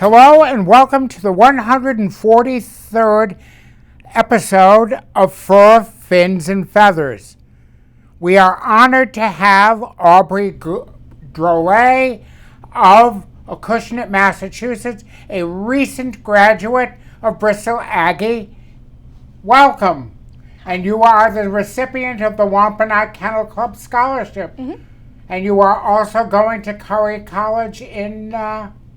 Hello and welcome to the 143rd episode of Fur, Fins, and Feathers. We are honored to have Aubrey Drolet of Acushnet, Massachusetts, a recent graduate of Bristol Aggie. Welcome. And you are the recipient of the Wampanoag Kennel Club scholarship. Mm-hmm. And you are also going to Curry College in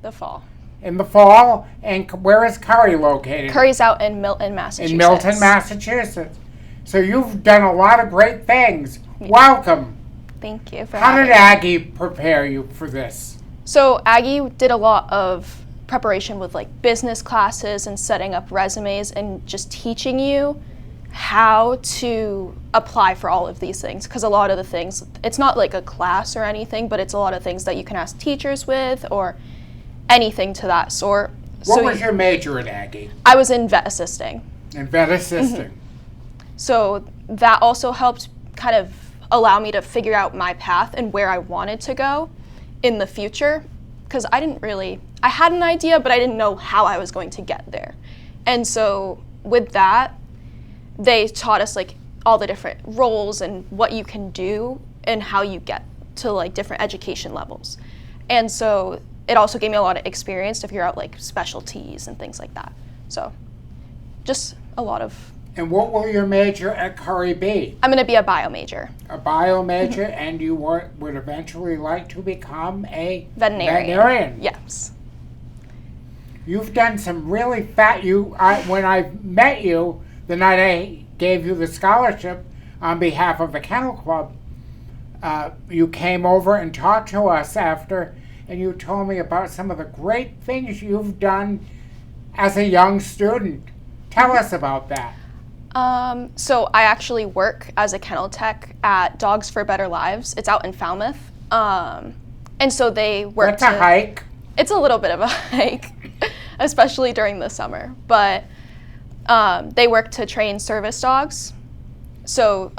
the fall. In the fall. And where is Curry located? Curry's out in Milton, Massachusetts. In Milton, Massachusetts. So you've done a lot of great things. Yeah. Welcome. Thank you for having me. How did Aggie prepare you for this? So Aggie did a lot of preparation with like business classes and setting up resumes and just teaching you how to apply for all of these things, because a lot of the things, it's not like a class or anything, but it's a lot of things that you can ask teachers with or anything to that sort. What was your major at Aggie? I was in vet assisting. In vet assisting. Mm-hmm. So that also helped kind of allow me to figure out my path and where I wanted to go in the future, because I had an idea, but I didn't know how I was going to get there. And so with that, they taught us like all the different roles and what you can do and how you get to like different education levels. And so it also gave me a lot of experience to figure out like specialties and things like that. So just a lot of. And what will your major at Curry be? I'm going to be a bio major. A bio major, and you would eventually like to become a veterinarian. Yes. You've done some really when I met you, the night I gave you the scholarship on behalf of the Kennel Club, you came over and talked to us after, and you told me about some of the great things you've done as a young student. Tell us about that. So I actually work as a kennel tech at Dogs for Better Lives. It's out in Falmouth. And so they work That's a hike. It's a little bit of a hike, especially during the summer. But they work to train service dogs. So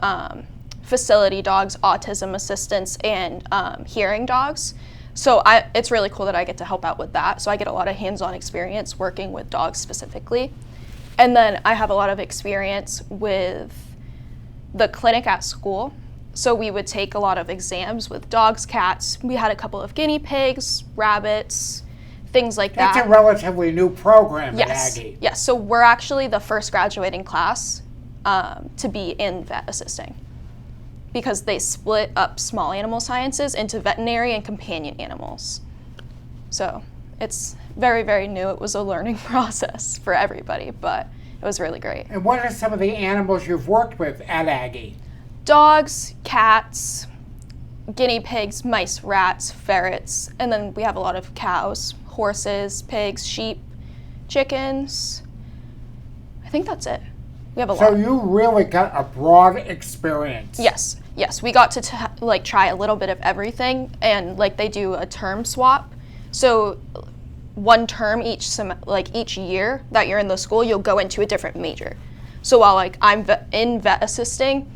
facility dogs, autism assistants, and hearing dogs. So it's really cool that I get to help out with that. So I get a lot of hands-on experience working with dogs specifically. And then I have a lot of experience with the clinic at school. So we would take a lot of exams with dogs, cats. We had a couple of guinea pigs, rabbits, things like that. That's a relatively new program at Aggie. Yes, so we're actually the first graduating class to be in vet assisting, because they split up small animal sciences into veterinary and companion animals. So it's very, very new. It was a learning process for everybody, but it was really great. And what are some of the animals you've worked with at Aggie? Dogs, cats, guinea pigs, mice, rats, ferrets, and then we have a lot of cows, horses, pigs, sheep, chickens. I think that's it. We have a lot. So you really got a broad experience. Yes. We got to try a little bit of everything, and like they do a term swap. So one term each year that you're in the school, you'll go into a different major. So while like I'm in vet assisting,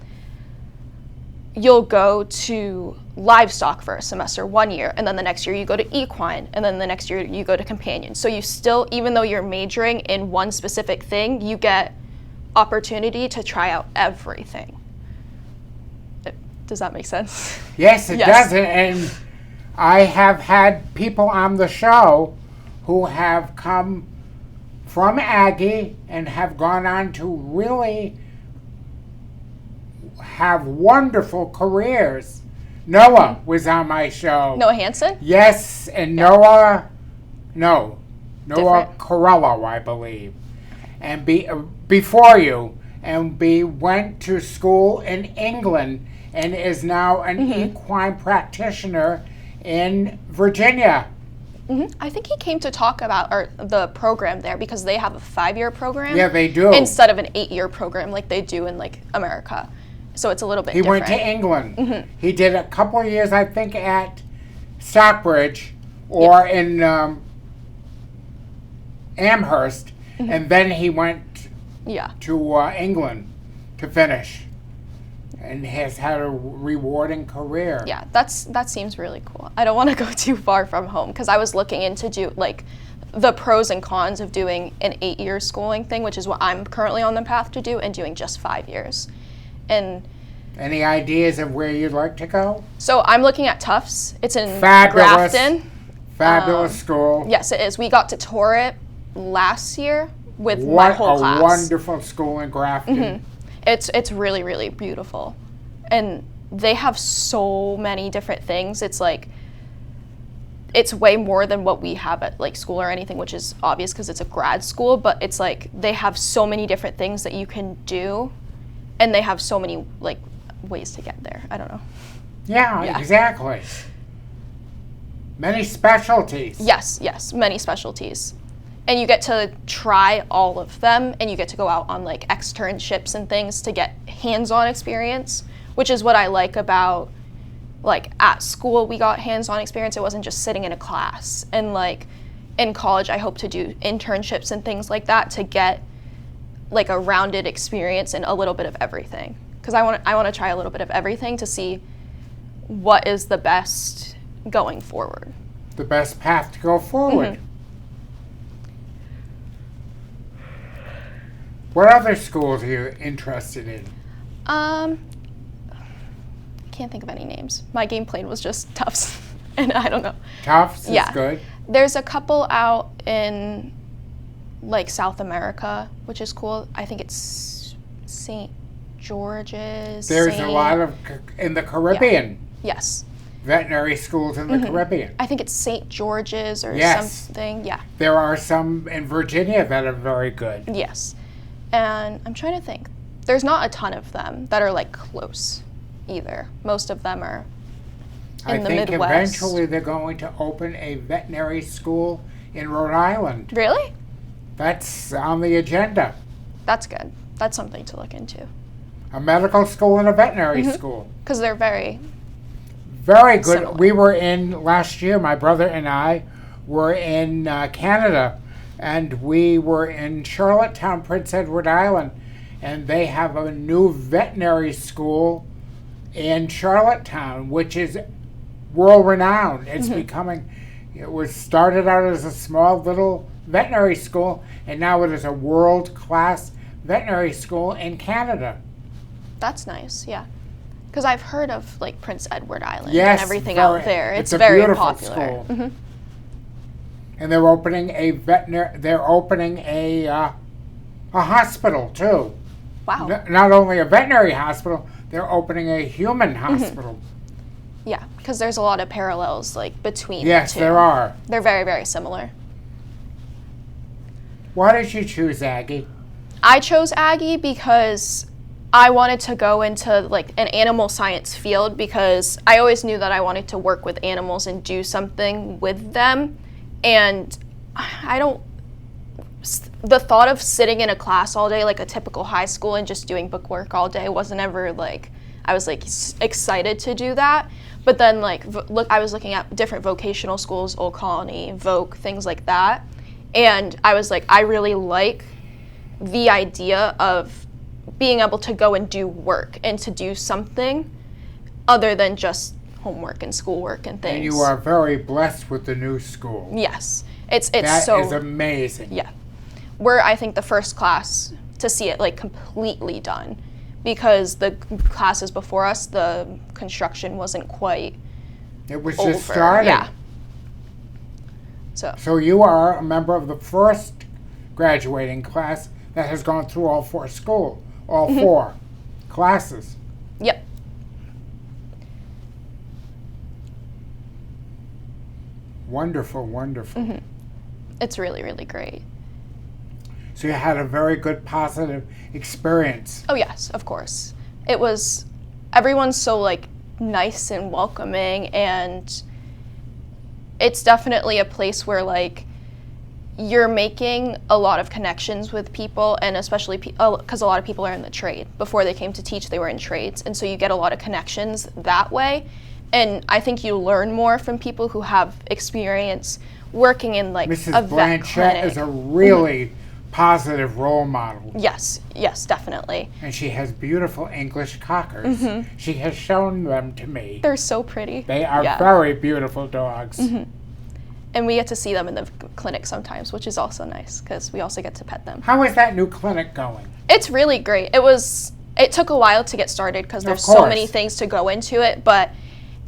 you'll go to livestock for a semester 1 year, and then the next year you go to equine, and then the next year you go to companion. So you still, even though you're majoring in one specific thing, you get opportunity to try out everything. Does that make sense? Yes, it does. And I have had people on the show who have come from Aggie and have gone on to really have wonderful careers. Noah was on my show. Noah Hansen? Yes, and Noah Corello, I believe. And before you, and went to school in England and is now an equine practitioner in Virginia. Mm-hmm. I think he came to talk about the program there, because they have a 5-year program. Yeah, they do. Instead of an 8-year program like they do in like America. So it's a little bit different. He went to England. Mm-hmm. He did a couple of years, I think, at Stockbridge or in Amherst, and then he went to England to finish. And has had a rewarding career. Yeah, that seems really cool. I don't want to go too far from home, because I was looking into the pros and cons of doing an 8-year schooling thing, which is what I'm currently on the path to do, and doing just 5 years. And any ideas of where you'd like to go? so I'm looking at Tufts. It's in Fabulous. Grafton. Fabulous school. Yes, it is. We got to tour it last year with my whole class. What a wonderful school in Grafton. It's really, really beautiful. And they have so many different things. It's like, it's way more than what we have at like school or anything, which is obvious because it's a grad school, but it's like they have so many different things that you can do, and they have so many like ways to get there. I don't know. Yeah, exactly. Many specialties. Yes, many specialties. And you get to try all of them, and you get to go out on like externships and things to get hands-on experience, which is what I like about like at school we got hands-on experience. It wasn't just sitting in a class. And like in college I hope to do internships and things like that to get like a rounded experience and a little bit of everything. Because I want to try a little bit of everything to see what is the best going forward. The best path to go forward. What other schools are you interested in? Can't think of any names. My game plan was just Tufts, and I don't know. Tufts is good. There's a couple out in like South America, which is cool. I think it's St. George's. There's a lot of in the Caribbean. Yes. Veterinary schools in the Caribbean. I think it's St. George's or something. Yeah. There are some in Virginia that are very good. Yes. And I'm trying to think. There's not a ton of them that are like close either. Most of them are in the Midwest. I think eventually they're going to open a veterinary school in Rhode Island. Really? That's on the agenda. That's good. That's something to look into. A medical school and a veterinary school. Because they're very good. Similar. We were in last year, my brother and I were in Canada, and we were in Charlottetown, Prince Edward Island, and they have a new veterinary school in Charlottetown, which is world-renowned. It's becoming, it was started out as a small little veterinary school, and now it is a world-class veterinary school in Canada. That's nice, yeah. Because I've heard of like Prince Edward Island and everything out there. It's a very beautiful popular. School. And they're opening a hospital too. Wow. Not only a veterinary hospital, they're opening a human hospital. Yeah, because there's a lot of parallels like between the two. There are. They're very, very similar. Why did you choose Aggie? I chose Aggie because I wanted to go into like an animal science field, because I always knew that I wanted to work with animals and do something with them. And the thought of sitting in a class all day, like a typical high school, and just doing bookwork all day wasn't ever like, I was like excited to do that. But then like, I was looking at different vocational schools, Old Colony, Voc, things like that. And I was like, I really like the idea of being able to go and do work and to do something other than just homework and schoolwork and things. And you are very blessed with the new school. Yes. That is amazing. Yeah. We're, I think, the first class to see it like completely done, because the classes before us, the construction wasn't quite It was over. Just starting. Yeah. So you are a member of the first graduating class that has gone through all four classes. Yep. Wonderful, wonderful. It's really, really great. So you had a very good positive experience. Oh yes, of course. It was, everyone's so like nice and welcoming, and it's definitely a place where like you're making a lot of connections with people, and especially because a lot of people are in the trade. Before they came to teach, they were in trades, and so you get a lot of connections that way. And I think you learn more from people who have experience working in like Mrs. a vet Blanchett clinic. is a really positive role model. Yes, definitely. And she has beautiful English cockers. She has shown them to me. They're so pretty. They are very beautiful dogs. And we get to see them in the clinic sometimes, which is also nice because we also get to pet them. How is that new clinic going? It's really great. It took a while to get started because there's Of so course. many things to go into it, but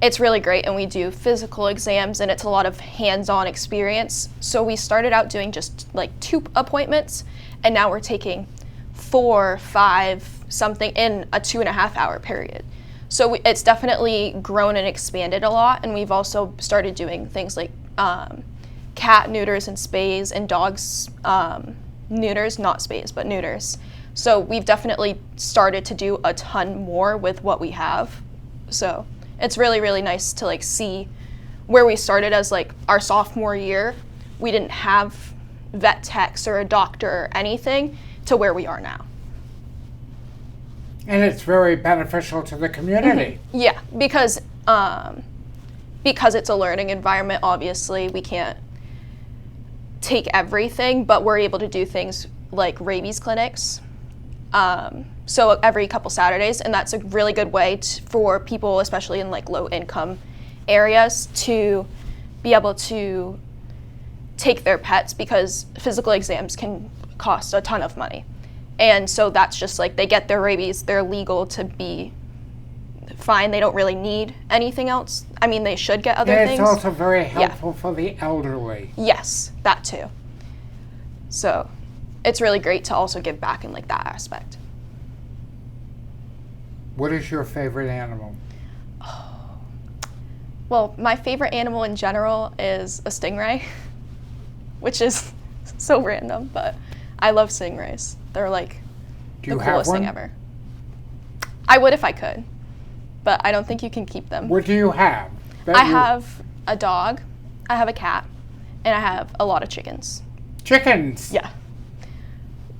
it's really great, and we do physical exams, and it's a lot of hands-on experience. So we started out doing just like 2 appointments, and now we're taking 4, 5, something in a 2.5-hour period. So it's definitely grown and expanded a lot, and we've also started doing things like cat neuters and spays, and dogs neuters, not spays, but neuters. So we've definitely started to do a ton more with what we have. So it's really, really nice to like see where we started as like our sophomore year. We didn't have vet techs or a doctor or anything to where we are now. And it's very beneficial to the community. Yeah, because it's a learning environment, obviously we can't take everything, but we're able to do things like rabies clinics. So every couple Saturdays, and that's a really good way for people, especially in like low income areas, to be able to take their pets, because physical exams can cost a ton of money. And so that's just like, they get their rabies, they're legal to be fine, they don't really need anything else. I mean, they should get other And things. it's also very helpful for the elderly. Yes, that too. So it's really great to also give back in like that aspect. What is your favorite animal? Well, my favorite animal in general is a stingray, which is so random, but I love stingrays. They're like Do the you have coolest one? thing ever. I would if I could, but I don't think you can keep them. What do you have? I have a dog, I have a cat, and I have a lot of chickens. Chickens. Yeah.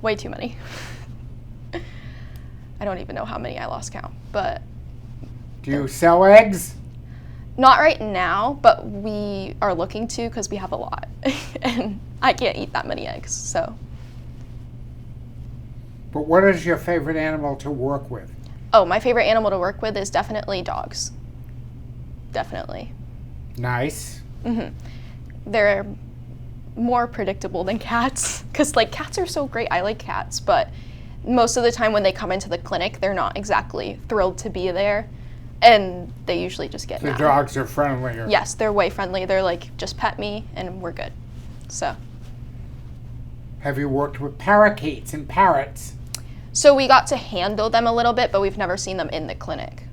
Way too many. I don't even know how many, I lost count, but Do you sell eggs? not right now, but we are looking to because we have a lot. And I can't eat that many eggs, so. But what is your favorite animal to work with? Oh, my favorite animal to work with is definitely dogs. Definitely. Nice. They're more predictable than cats, because like cats are so great. I like cats, but most of the time when they come into the clinic, they're not exactly thrilled to be there, and they usually just get The mad. dogs are friendlier. Yes, they're way friendly. They're like, just pet me and we're good. So. Have you worked with parakeets and parrots? So we got to handle them a little bit, but we've never seen them in the clinic.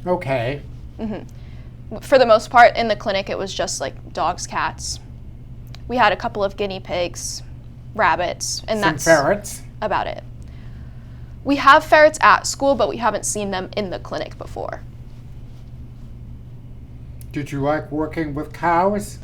Okay. For the most part, in the clinic, it was just like dogs, cats. We had a couple of guinea pigs, rabbits, and Some that's ferrets. about it. We have ferrets at school, but we haven't seen them in the clinic before. Did you like working with cows?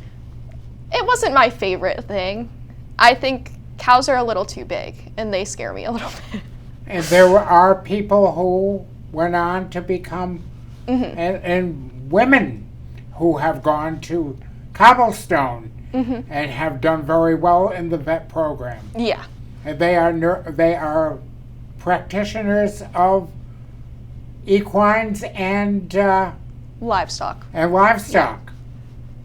It wasn't my favorite thing. I think cows are a little too big, and they scare me a little bit. And there are people who went on to become, and women who have gone to Cobblestone and have done very well in the vet program. Yeah. And they are practitioners of equines and Livestock. livestock.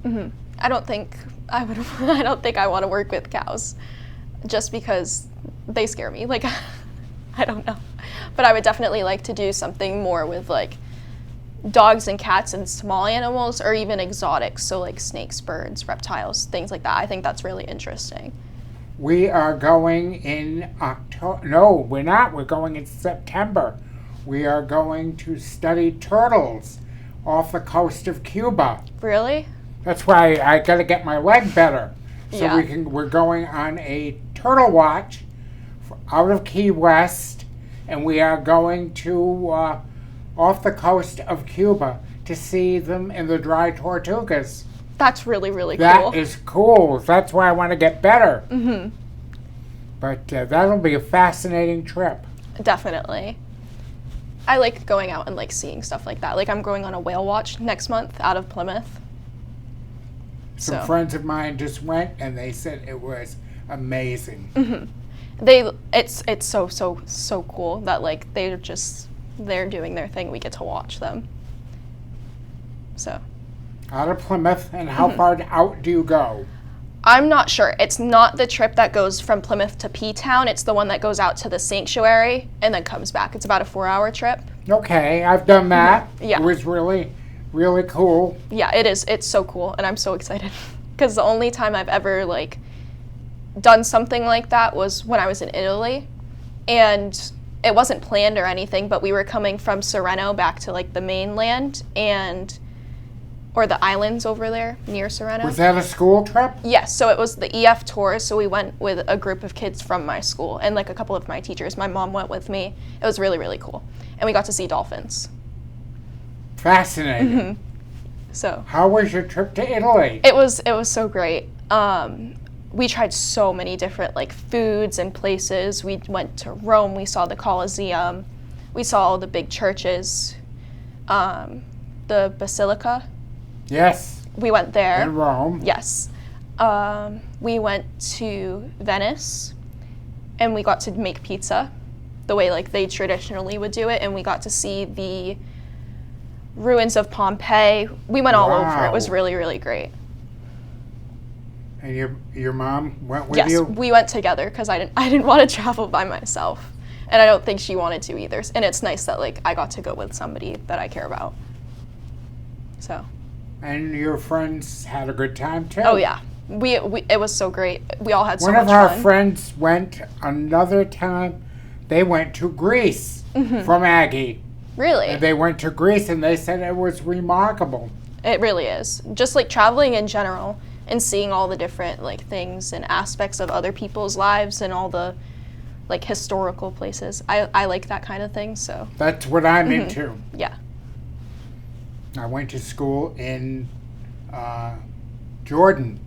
I don't think I would. I don't think I want to work with cows, just because they scare me. Like, I don't know, but I would definitely like to do something more with like dogs and cats and small animals, or even exotics. So like snakes, birds, reptiles, things like that. I think that's really interesting. We are going in October. No, we're not. We're going in September. We are going to study turtles off the coast of Cuba. Really? That's why I got to get my leg better. So Yeah. we're going on a turtle watch out of Key West, and we are going to off the coast of Cuba to see them in the dry tortugas. That's really, really That cool. is cool. That's why I want to get better. But that'll be a fascinating trip. Definitely. I like going out and like seeing stuff like that. Like I'm going on a whale watch next month out of Plymouth. Some So. friends of mine just went, and they said it was amazing. It's so cool that like they're doing their thing. We get to watch them. So Out of Plymouth, and how far out do you go? I'm not sure. It's not the trip that goes from Plymouth to P-Town. It's the one that goes out to the sanctuary and then comes back. It's about a 4-hour trip. Okay, I've done that. Yeah. It was really, really cool. Yeah, it is. It's so cool, and I'm so excited. Because the only time I've ever, like, done something like that was when I was in Italy. And it wasn't planned or anything, but we were coming from Sorrento back to, like, the mainland or the islands over there near Sorrento. Was that a school trip? Yes, so it was the EF tour, so we went with a group of kids from my school and like a couple of my teachers. My mom went with me. It was really, really cool. And we got to see dolphins. Fascinating. So how was your trip to Italy? it was so great. We tried so many different like foods and places. We went to Rome, we saw the Colosseum, we saw all the big churches, the Basilica. Yes. We went there. In Rome. Yes. We went to Venice, and we got to make pizza the way like they traditionally would do it, and we got to see the ruins of Pompeii. We went all over. It was really, really great. And your mom went with Yes, you? we went together because I didn't want to travel by myself, and I don't think she wanted to either. And it's nice that like I got to go with somebody that I care about. So. And your friends had a good time too? Oh yeah, we it was so great. We all had so much fun. fun. One of our friends went another time. They went to Greece from Aggie. Really? And they went to Greece and they said it was remarkable. It really is. Just like traveling in general and seeing all the different like things and aspects of other people's lives and all the like historical places. I like that kind of thing. So that's what I'm into. Yeah. I went to school in Jordan,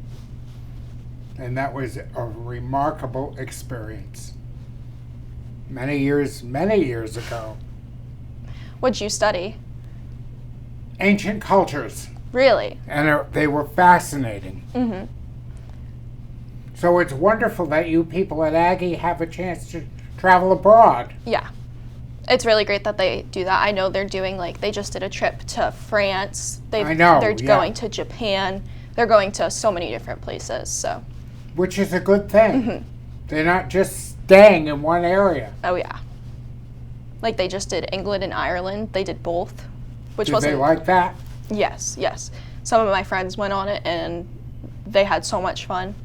and that was a remarkable experience. Many years ago. What'd you study? Ancient cultures. Really? And they were fascinating. So it's wonderful that you people at Aggie have a chance to travel abroad. Yeah. It's really great that they do that. I know they're doing like they just did a trip to France. I know. They're going to Japan. They're going to so many different places. So. Which is a good thing. They're not just staying in one area. Oh yeah. Like they just did England and Ireland. They did both, which Did wasn't. they like that? Yes, yes. Some of my friends went on it and they had so much fun.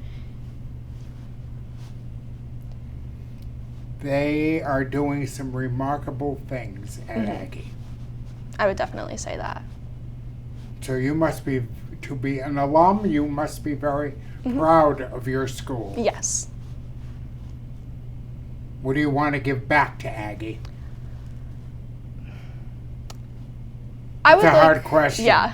They are doing some remarkable things at Aggie. I would definitely say that. So you must be, to be an alum, you must be very proud of your school. Yes. What do you want to give back to Aggie? It's a hard question. Yeah.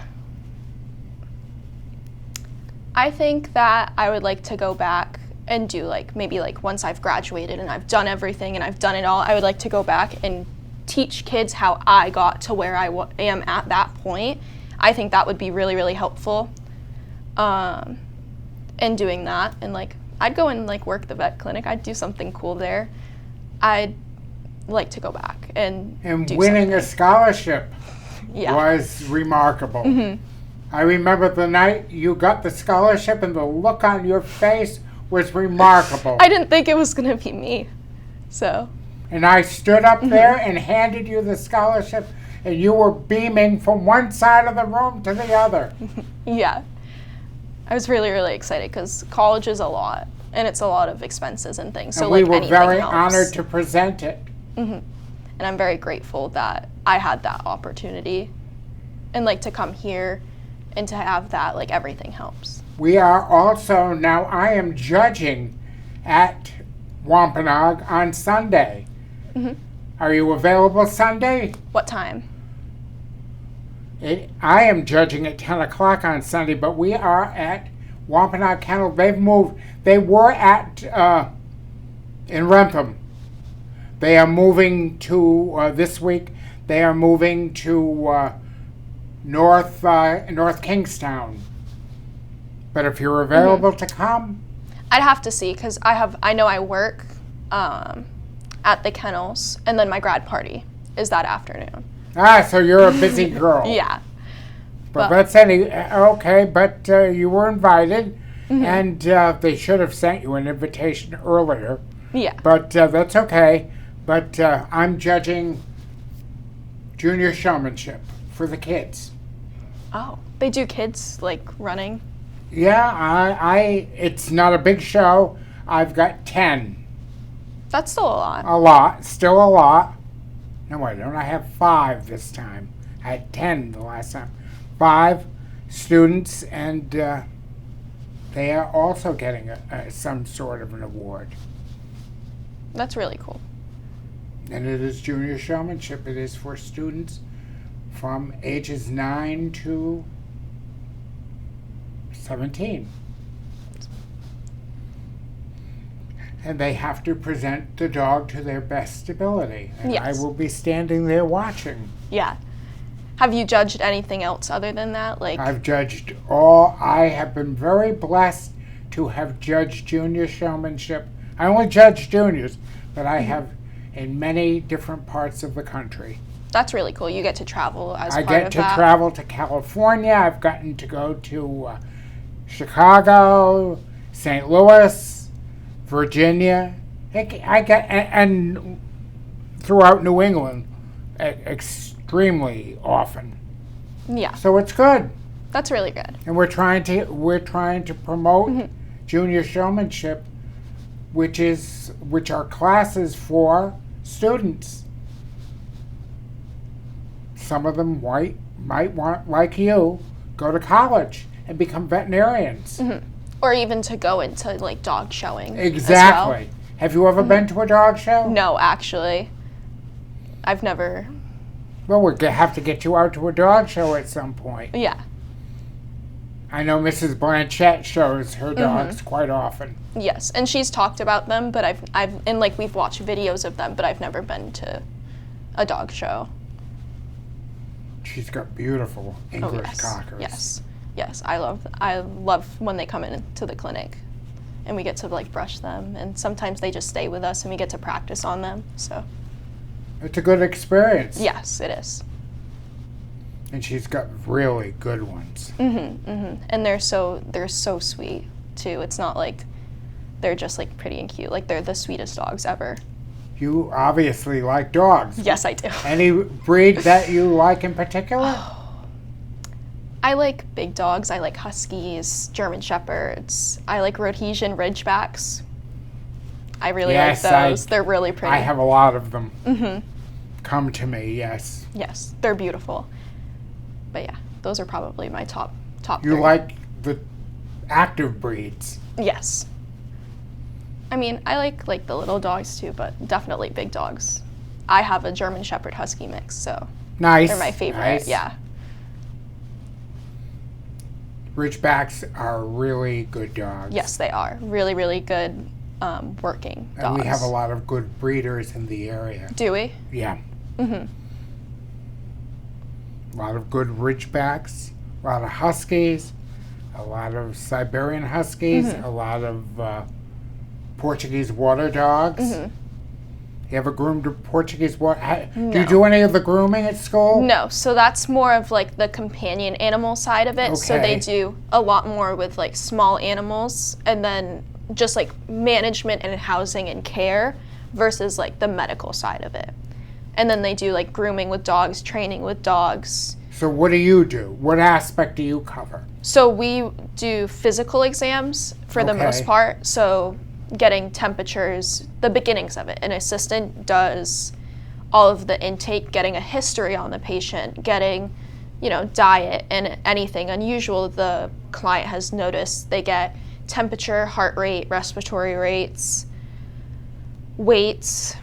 I think that I would like to go back and do like maybe like once I've graduated and I've done everything and I've done it all, I would like to go back and teach kids how I got to where I am at that point. I think that would be really, really helpful in doing that. And like I'd go and like work the vet clinic. I'd do something cool there. I'd like to go back and do winning something. a scholarship Yeah. was remarkable. I remember the night you got the scholarship and the look on your face was remarkable. I didn't think it was going to be me, so. And I stood up there and handed you the scholarship, and you were beaming from one side of the room to the other. Yeah. I was really, really excited because college is a lot, and it's a lot of expenses and things. So and we like were anything very helps. honored to present it. And I'm very grateful that I had that opportunity and like to come here and to have that, like everything helps. We are also, now I am judging at Wampanoag on Sunday. Are you available Sunday? What time? I am judging at 10 o'clock on Sunday, but we are at Wampanoag Kennel. They've moved. They were at, in Rentham. They are moving to, this week, they are moving to North Kingstown. But if you're available to come. I'd have to see because I know I work at the kennels and then my grad party is that afternoon. So you're a busy girl. Yeah. But that's okay, but you were invited. And they should have sent you an invitation earlier. Yeah. But that's okay. But I'm judging junior showmanship for the kids. Oh, they do kids like running. Yeah, it's not a big show. I've got 10. That's still a lot. A lot, still a lot. No, I don't. I have 5 this time. I had 10 the last time. 5 students, and they are also getting some sort of an award. That's really cool. And it is junior showmanship. It is for students from ages 9 to 17. And they have to present the dog to their best ability. And Yes. I will be standing there watching. Yeah. Have you judged anything else other than that? Like, I've judged all. I have been very blessed to have judged junior showmanship. I only judge juniors, but I have in many different parts of the country. that's really cool. You get to travel as I part get of to that. travel to California. I've gotten to go to Chicago, St. Louis, Virginia. I get and throughout New England extremely often. Yeah, So it's good. that's really good. And we're trying to promote junior showmanship, which are classes for students. Some of them might want, like you, go to college and become veterinarians. Or even to go into like dog showing. Exactly. As well. Have you ever been to a dog show? No, actually, I've never. Well, we'll have to get you out to a dog show at some point. Yeah. I know Mrs. Blanchett shows her dogs quite often. Yes, and she's talked about them, but we've watched videos of them, but I've never been to a dog show. She's got beautiful English yes. cockers. Yes. I love when they come into the clinic, and we get to like brush them, and sometimes they just stay with us, and we get to practice on them. So. It's a good experience. Yes, it is. And she's got really good ones. And they're so sweet too. It's not like they're just like pretty and cute. Like they're the sweetest dogs ever. You obviously like dogs. Yes, I do. Any breed that you like in particular? I like big dogs. I like huskies, German shepherds. I like Rhodesian ridgebacks. I really Yes, like those. They're really pretty. I have a lot of them. Come to me, yes. Yes, they're beautiful. But yeah, those are probably my top You 3. like the active breeds. Yes. I mean, I like the little dogs too, but definitely big dogs. I have a German Shepherd Husky mix, so Nice. they're my favorite. Nice. Yeah. Ridgebacks are really good dogs. Yes, they are. Really, really good working dogs. And we have a lot of good breeders in the area. Do we? Yeah. A lot of good Ridgebacks, a lot of Huskies, a lot of Siberian Huskies, a lot of Portuguese water dogs. You ever groomed a Portuguese water? Do you do any of the grooming at school? No, so that's more of like the companion animal side of it. So they Okay. do a lot more with like small animals and then just like management and housing and care versus like the medical side of it. And then they do like grooming with dogs, training with dogs. So what do you do? What aspect do you cover? So we do physical exams for the most Okay. part. So getting temperatures, the beginnings of it. An assistant does all of the intake, getting a history on the patient, getting, diet and anything unusual the client has noticed. They get temperature, heart rate, respiratory rates, weights,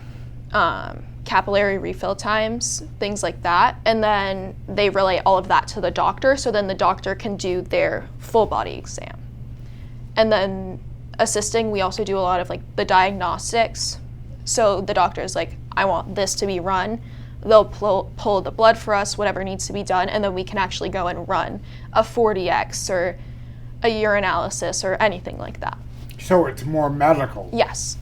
capillary refill times, things like that. And then they relay all of that to the doctor, so then the doctor can do their full body exam. And then assisting, we also do a lot of like the diagnostics. So the doctor's like, I want this to be run. They'll pull the blood for us, whatever needs to be done, and then we can actually go and run a 40X or a urinalysis or anything like that. So it's more medical. Yes.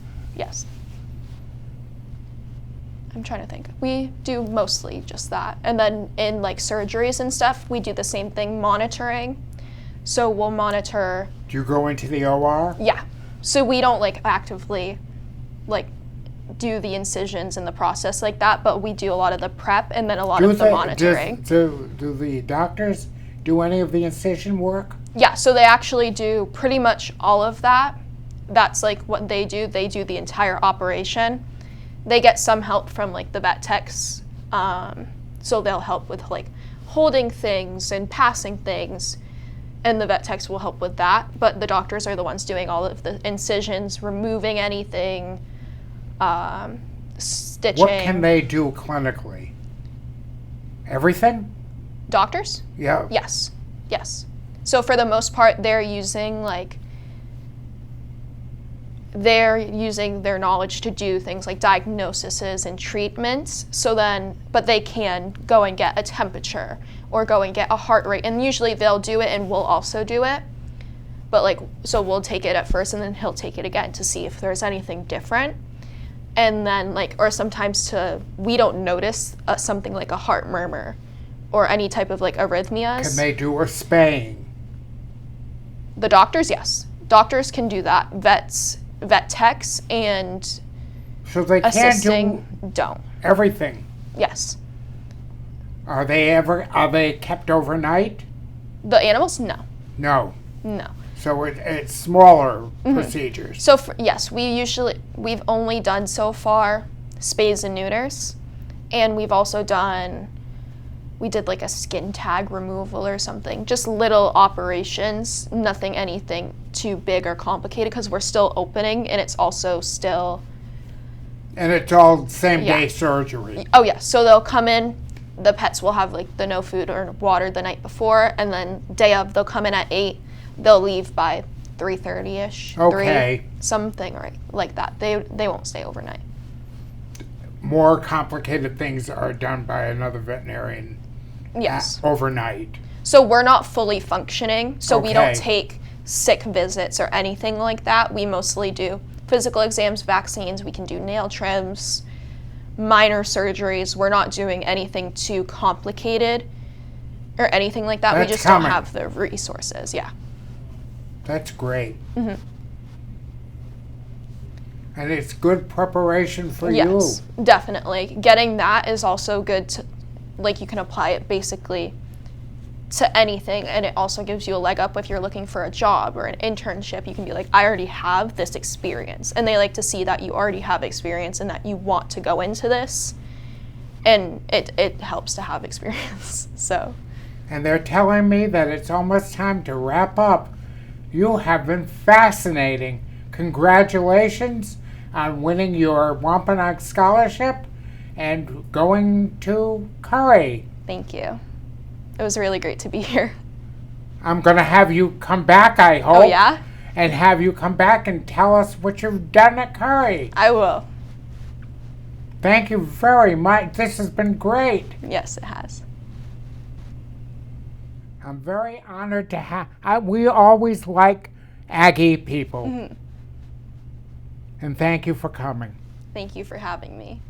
I'm trying to think. We do mostly just that. And then in like surgeries and stuff, we do the same thing, monitoring. So we'll monitor. Do you go into the OR? Yeah. So we don't like actively like do the incisions in the process like that, but we do a lot of the prep and then a lot of the monitoring. Do the doctors do any of the incision work? Yeah, so they actually do pretty much all of that. That's like what they do. They do the entire operation. They get some help from like the vet techs. So they'll help with like holding things and passing things, and the vet techs will help with that. But the doctors are the ones doing all of the incisions, removing anything, stitching. What can they do clinically? Everything? Doctors? Yeah. Yes. Yes. So for the most part, they're using their knowledge to do things like diagnoses and treatments. But they can go and get a temperature or go and get a heart rate. And usually they'll do it and we'll also do it. But so we'll take it at first and then he'll take it again to see if there's anything different. And then or sometimes we don't notice something like a heart murmur or any type of arrhythmias. Can they do a spaying? The doctors, yes. Doctors can do that. Vet techs and so they assisting don't everything. Yes. Are they kept overnight? The animals? No. No. No. So it's smaller procedures. So yes, we've only done so far spays and neuters, and we've also we did a skin tag removal or something, just little operations, anything too big or complicated because we're still opening and it's also still. And it's all same day surgery. Oh yeah, so they'll come in, the pets will have the no food or water the night before, and then day of they'll come in at 8, they'll leave by 3:30ish. Okay. 3, something like that. They won't stay overnight. More complicated things are done by another veterinarian. Yes. Overnight. So we're not fully functioning, so we don't Okay. take sick visits or anything like that. We mostly do physical exams, vaccines, we can do nail trims, minor surgeries. We're not doing anything too complicated or anything like that. That's we just coming. don't have the resources, yeah. That's great. And it's good preparation for Yes, definitely. Getting that is also good to, you can apply it basically to anything, and it also gives you a leg up if you're looking for a job or an internship. You can be like, I already have this experience, and they like to see that you already have experience and that you want to go into this, and it helps to have experience. So. And they're telling me that it's almost time to wrap up. You have been fascinating. Congratulations on winning your Wampanoag scholarship and going to Curry. Thank you. It was really great to be here. I'm going to have you come back, I hope. Oh, yeah? And have you come back and tell us what you've done at Curry. I will. Thank you very much. This has been great. Yes, it has. I'm very honored to have. We always like Aggie people. And thank you for coming. Thank you for having me.